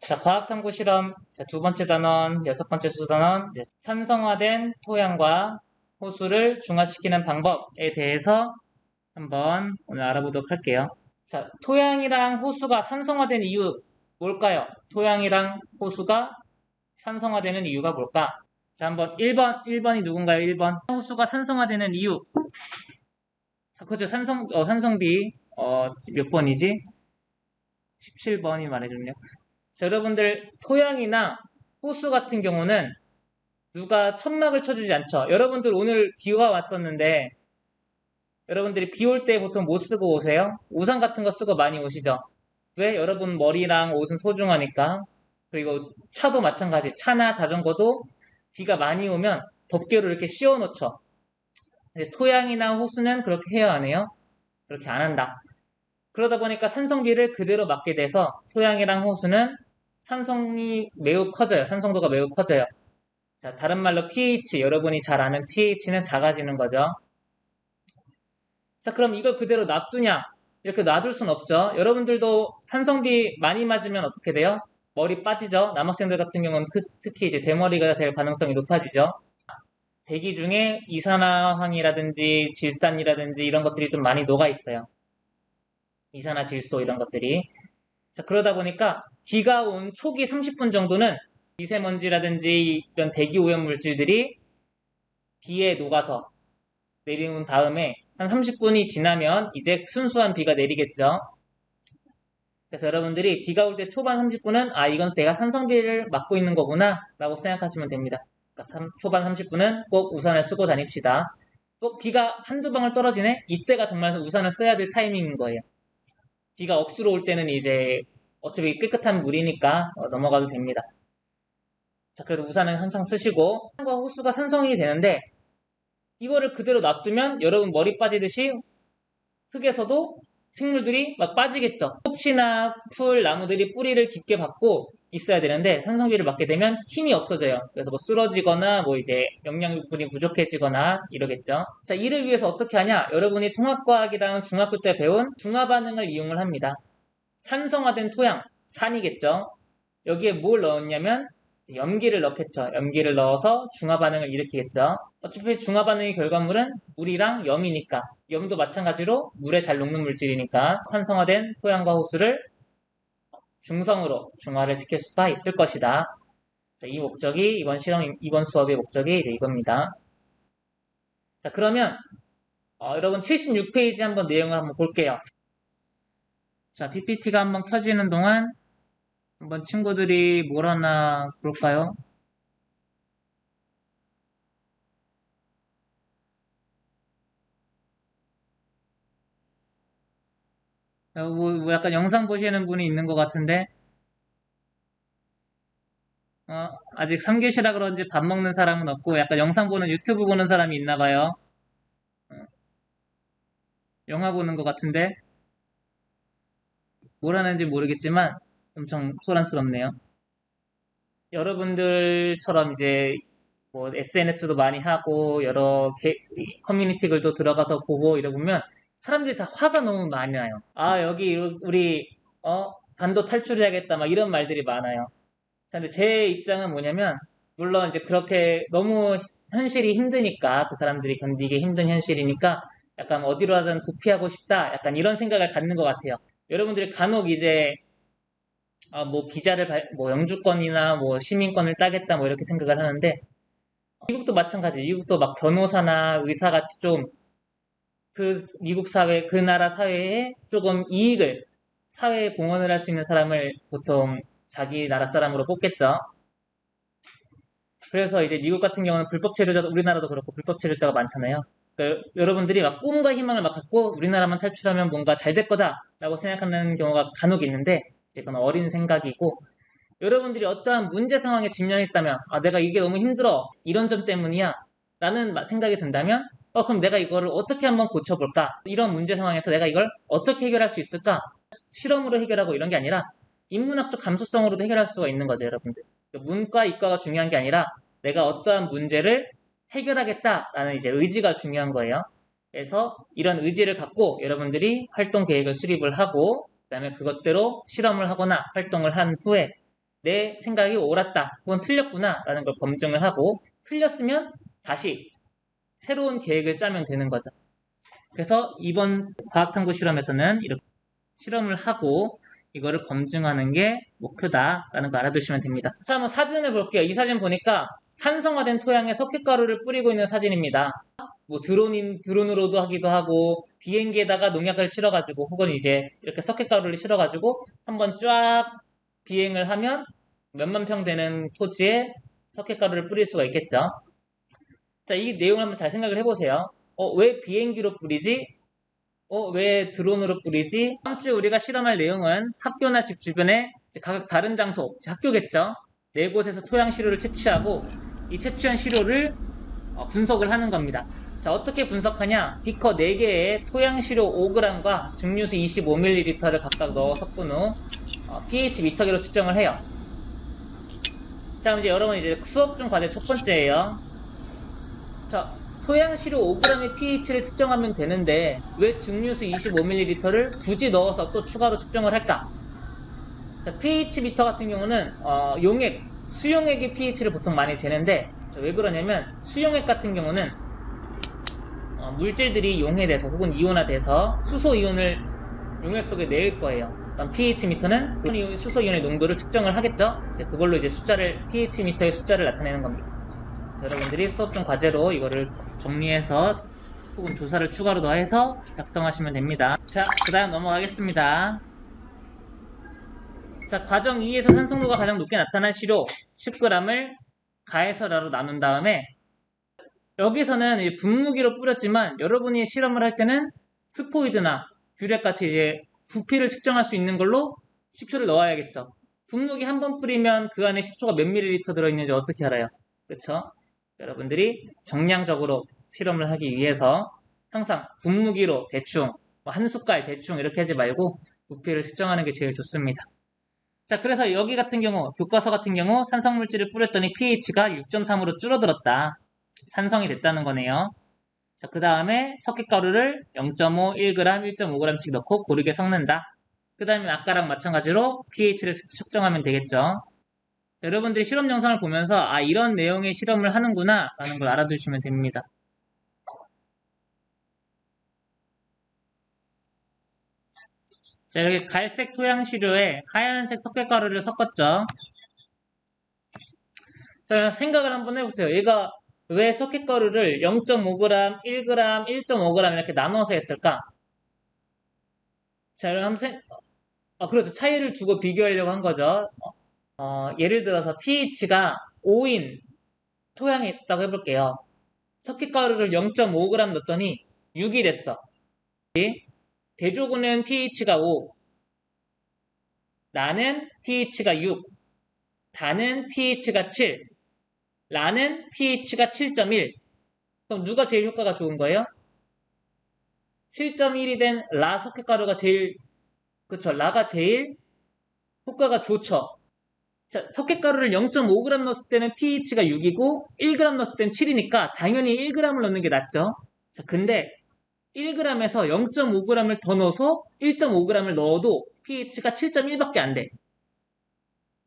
자, 과학탐구 실험. 자, 두 번째 단원, 여섯 번째 수단원. 네, 산성화된 토양과 호수를 중화시키는 방법에 대해서 한번 오늘 알아보도록 할게요. 자, 토양이랑 호수가 산성화된 이유 뭘까요? 토양이랑 호수가 산성화되는 이유가 뭘까? 자, 한번 1번이 누군가요? 1번. 호수가 산성화되는 이유. 자, 그죠. 산성비, 몇 번이지? 17번이 말해줬네요. 자, 여러분들, 토양이나 호수 같은 경우는 누가 천막을 쳐주지 않죠. 여러분들 오늘 비가 왔었는데, 여러분들이 비 올 때 보통 못 쓰고 오세요? 우산 같은 거 쓰고 많이 오시죠? 왜? 여러분 머리랑 옷은 소중하니까. 그리고 차도 마찬가지. 차나 자전거도 비가 많이 오면 덮개로 이렇게 씌워 놓죠. 근데 토양이나 호수는 그렇게 해야 안 해요? 그렇게 안 한다. 그러다 보니까 산성비를 그대로 맞게 돼서 토양이랑 호수는 산성이 매우 커져요. 산성도가 매우 커져요. 자, 다른 말로 pH, 여러분이 잘 아는 pH는 작아지는 거죠. 자, 그럼 이걸 그대로 놔두냐? 이렇게 놔둘 순 없죠. 여러분들도 산성비 많이 맞으면 어떻게 돼요? 머리 빠지죠. 남학생들 같은 경우는 특히 이제 대머리가 될 가능성이 높아지죠. 대기 중에 이산화황이라든지 질산이라든지 이런 것들이 좀 많이 녹아 있어요. 이산화질소 이런 것들이. 자, 그러다 보니까 비가 온 초기 30분 정도는 미세먼지라든지 이런 대기 오염 물질들이 비에 녹아서 내려온 다음에 한 30분이 지나면 이제 순수한 비가 내리겠죠. 그래서 여러분들이 비가 올 때 초반 30분은 이건 내가 산성비를 맞고 있는 거구나 라고 생각하시면 됩니다. 그러니까 초반 30분은 꼭 우산을 쓰고 다닙시다. 또 비가 한두 방울 떨어지네? 이때가 정말 우산을 써야 될 타이밍인 거예요. 비가 억수로 올 때는 이제 어차피 깨끗한 물이니까 넘어가도 됩니다. 자, 그래도 우산은 항상 쓰시고 산과 호수가 산성이 되는데 이거를 그대로 놔두면 여러분 머리 빠지듯이 흙에서도 생물들이 막 빠지겠죠. 꽃이나 풀, 나무들이 뿌리를 깊게 받고 있어야 되는데 산성비를 맞게 되면 힘이 없어져요. 그래서 뭐 쓰러지거나 뭐 이제 영양분이 부족해지거나 이러겠죠. 자, 이를 위해서 어떻게 하냐? 여러분이 통합과학이랑 중학교 때 배운 중화 반응을 이용을 합니다. 산성화된 토양, 산이겠죠. 여기에 뭘 넣었냐면 염기를 넣겠죠. 염기를 넣어서 중화 반응을 일으키겠죠. 어차피 중화 반응의 결과물은 물이랑 염이니까 염도 마찬가지로 물에 잘 녹는 물질이니까 산성화된 토양과 호수를 중성으로 중화를 시킬 수가 있을 것이다. 자, 이 목적이 이번 수업의 목적이 이제 이겁니다. 자, 그러면 여러분 76페이지 한번 내용을 한번 볼게요. 자, PPT가 한번 켜지는 동안 한번 친구들이 뭘 하나 볼까요? 뭐 약간 영상 보시는 분이 있는 것 같은데, 아직 3교시라 그런지 밥 먹는 사람은 없고, 약간 영상 보는 유튜브 보는 사람이 있나 봐요. 영화 보는 것 같은데, 뭘 하는지 모르겠지만, 엄청 소란스럽네요. 여러분들처럼 이제, 뭐, SNS도 많이 하고, 여러 커뮤니티 글도 들어가서 보고 이러보면, 사람들이 다 화가 너무 많이 나요. 여기 우리, 반도 탈출해야겠다, 막 이런 말들이 많아요. 자, 근데 제 입장은 뭐냐면, 물론 이제 그렇게 너무 현실이 힘드니까, 그 사람들이 견디기 힘든 현실이니까, 약간 어디로든 도피하고 싶다, 약간 이런 생각을 갖는 것 같아요. 여러분들이 간혹 이제, 뭐 뭐 영주권이나 뭐 시민권을 따겠다, 뭐 이렇게 생각을 하는데, 미국도 마찬가지. 미국도 막 변호사나 의사같이 좀, 미국 사회, 그 나라 사회에 조금 사회에 공헌을 할 수 있는 사람을 보통 자기 나라 사람으로 뽑겠죠. 그래서 이제 미국 같은 경우는 불법 체류자도 우리나라도 그렇고 불법 체류자가 많잖아요. 그러니까 여러분들이 막 꿈과 희망을 막 갖고 우리나라만 탈출하면 뭔가 잘 될 거다라고 생각하는 경우가 간혹 있는데 이제 그건 어린 생각이고 여러분들이 어떠한 문제 상황에 직면했다면 내가 이게 너무 힘들어 이런 점 때문이야 라는 생각이 든다면 그럼 내가 이거를 어떻게 한번 고쳐볼까 이런 문제 상황에서 내가 이걸 어떻게 해결할 수 있을까 실험으로 해결하고 이런 게 아니라 인문학적 감수성으로도 해결할 수가 있는 거죠 여러분들. 문과 이과가 중요한 게 아니라 내가 어떠한 문제를 해결하겠다라는 이제 의지가 중요한 거예요. 그래서 이런 의지를 갖고 여러분들이 활동 계획을 수립을 하고 그다음에 그것대로 실험을 하거나 활동을 한 후에 내 생각이 옳았다 혹은 틀렸구나 라는 걸 검증을 하고 틀렸으면 다시 새로운 계획을 짜면 되는 거죠. 그래서 이번 과학탐구 실험에서는 이렇게 실험을 하고 이거를 검증하는 게 목표다라는 거 알아두시면 됩니다. 자, 한번 사진을 볼게요. 이 사진 보니까 산성화된 토양에 석회가루를 뿌리고 있는 사진입니다. 뭐 드론으로도 하기도 하고 비행기에다가 농약을 실어가지고 혹은 이제 이렇게 석회가루를 실어가지고 한번 쫙 비행을 하면 몇만 평 되는 토지에 석회가루를 뿌릴 수가 있겠죠. 자, 이 내용을 한번 잘 생각을 해보세요. 왜 비행기로 뿌리지? 왜 드론으로 뿌리지? 다음 주 우리가 실험할 내용은 학교나 집 주변에 각각 다른 장소, 학교겠죠? 네 곳에서 토양 시료를 채취하고 이 채취한 시료를 분석을 하는 겁니다. 자, 어떻게 분석하냐? 비커 4개에 토양 시료 5g과 증류수 25ml를 각각 넣어 섞은 후 pH 미터기로 측정을 해요. 자, 이제 여러분 이제 수업 중 과제 첫 번째예요. 자, 토양 시료 5g의 pH를 측정하면 되는데 왜 증류수 25ml를 굳이 넣어서 또 추가로 측정을 할까? 자, pH 미터 같은 경우는 수용액의 pH를 보통 많이 재는데 왜 그러냐면 수용액 같은 경우는 물질들이 용해돼서 혹은 이온화돼서 수소 이온을 용액 속에 내릴 거예요. 그럼 pH 미터는 그 수소 이온의 농도를 측정을 하겠죠? 이제 그걸로 이제 pH 미터의 숫자를 나타내는 겁니다. 그래서 여러분들이 수업 중 과제로 이거를 정리해서 혹은 조사를 추가로 더해서 작성하시면 됩니다. 자, 그 다음 넘어가겠습니다. 자, 과정 2에서 산성도가 가장 높게 나타난 시료 10g을 가해서라로 나눈 다음에 여기서는 분무기로 뿌렸지만 여러분이 실험을 할 때는 스포이드나 뷰렛같이 이제 부피를 측정할 수 있는 걸로 식초를 넣어야겠죠. 분무기 한 번 뿌리면 그 안에 식초가 몇 밀리리터 들어있는지 어떻게 알아요? 그렇죠? 여러분들이 정량적으로 실험을 하기 위해서 항상 분무기로 대충 한 숟갈 대충 이렇게 하지 말고 부피를 측정하는 게 제일 좋습니다. 자, 그래서 여기 같은 경우 교과서 같은 경우 산성물질을 뿌렸더니 pH가 6.3으로 줄어들었다. 산성이 됐다는 거네요. 자, 그 다음에 석회가루를 0.5, 1g, 1.5g씩 넣고 고르게 섞는다. 그 다음에 아까랑 마찬가지로 pH를 측정하면 되겠죠. 여러분들이 실험 영상을 보면서 이런 내용의 실험을 하는구나 라는 걸 알아두시면 됩니다. 자, 여기 갈색 토양 시료에 하얀색 석회가루를 섞었죠. 자, 생각을 한번 해보세요. 얘가 왜 석회가루를 0.5g, 1g, 1.5g 이렇게 나눠서 했을까? 자, 여러분 그래서 차이를 두고 비교하려고 한 거죠. 예를 들어서 pH가 5인 토양에 있었다고 해볼게요. 석회가루를 0.5g 넣었더니 6이 됐어. 대조군은 pH가 5, 나는 pH가 6, 다는 pH가 7, 라는 pH가 7.1. 그럼 누가 제일 효과가 좋은 거예요? 7.1이 된 라 석회가루가 제일, 그쵸, 라가 제일 효과가 좋죠. 자, 석회가루를 0.5g 넣었을 때는 pH가 6이고 1g 넣었을 때는 7이니까 당연히 1g을 넣는 게 낫죠. 자, 근데 1g에서 0.5g을 더 넣어서 1.5g을 넣어도 pH가 7.1밖에 안 돼.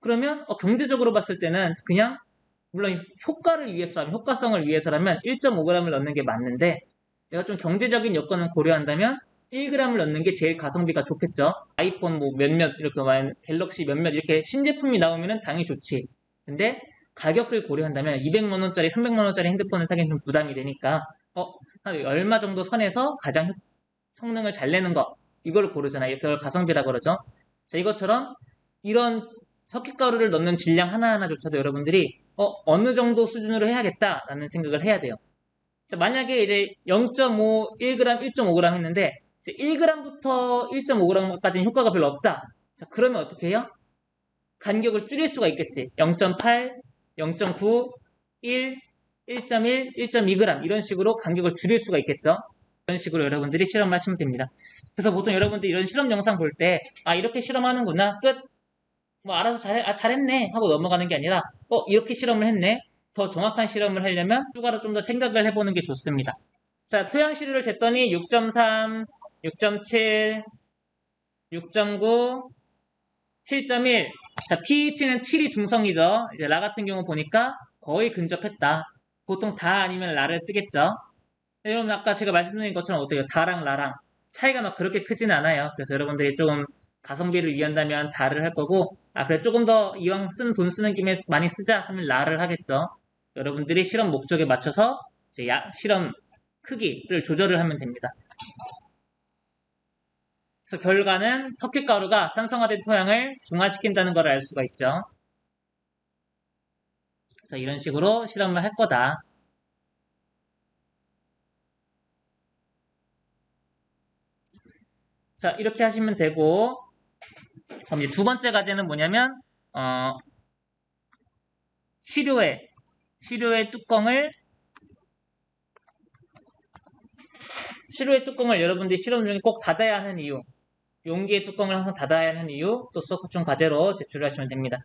그러면 경제적으로 봤을 때는 그냥 물론 효과성을 위해서라면 1.5g을 넣는 게 맞는데 내가 좀 경제적인 여건을 고려한다면 1g을 넣는 게 제일 가성비가 좋겠죠. 아이폰 뭐 몇몇 이렇게 갤럭시 몇몇 이렇게 신제품이 나오면은 당연히 좋지. 근데 가격을 고려한다면 200만 원짜리, 300만 원짜리 핸드폰을 사기엔 좀 부담이 되니까 얼마 정도 선에서 가장 성능을 잘 내는 거 이걸 고르잖아요. 이걸 가성비라고 그러죠. 자, 이것처럼 이런 석회가루를 넣는 질량 하나하나조차도 여러분들이 어느 정도 수준으로 해야겠다라는 생각을 해야 돼요. 자, 만약에 이제 0.5, 1g, 1.5g 했는데 1g부터 1.5g까지는 효과가 별로 없다. 자, 그러면 어떻게 해요? 간격을 줄일 수가 있겠지. 0.8, 0.9, 1, 1.1, 1.2g 이런 식으로 간격을 줄일 수가 있겠죠. 이런 식으로 여러분들이 실험을 하시면 됩니다. 그래서 보통 여러분들이 이런 실험 영상 볼 때 이렇게 실험하는구나. 끝. 뭐 알아서 잘했네 하고 넘어가는 게 아니라 이렇게 실험을 했네. 더 정확한 실험을 하려면 추가로 좀 더 생각을 해보는 게 좋습니다. 자, 토양 시료를 쟀더니 6.3, 6.7, 6.9, 7.1 자, pH는 7이 중성이죠. 이제 라 같은 경우 보니까 거의 근접했다. 보통 다 아니면 라를 쓰겠죠. 여러분 아까 제가 말씀드린 것처럼 어때요? 다랑 라랑 차이가 막 그렇게 크진 않아요. 그래서 여러분들이 조금 가성비를 위한다면 다를 할 거고, 그래 조금 더 이왕 돈 쓰는 김에 많이 쓰자 하면 라를 하겠죠. 여러분들이 실험 목적에 맞춰서 이제 실험 크기를 조절을 하면 됩니다. 그래서 결과는 석회가루가 산성화된 토양을 중화시킨다는 걸 알 수가 있죠. 그래서 이런 식으로 실험을 할 거다. 자, 이렇게 하시면 되고, 그럼 이제 두 번째 과제는 뭐냐면, 시료의 뚜껑을 여러분들이 실험 중에 꼭 닫아야 하는 이유, 용기의 뚜껑을 항상 닫아야 하는 이유, 또 수업 중 과제로 제출하시면 됩니다.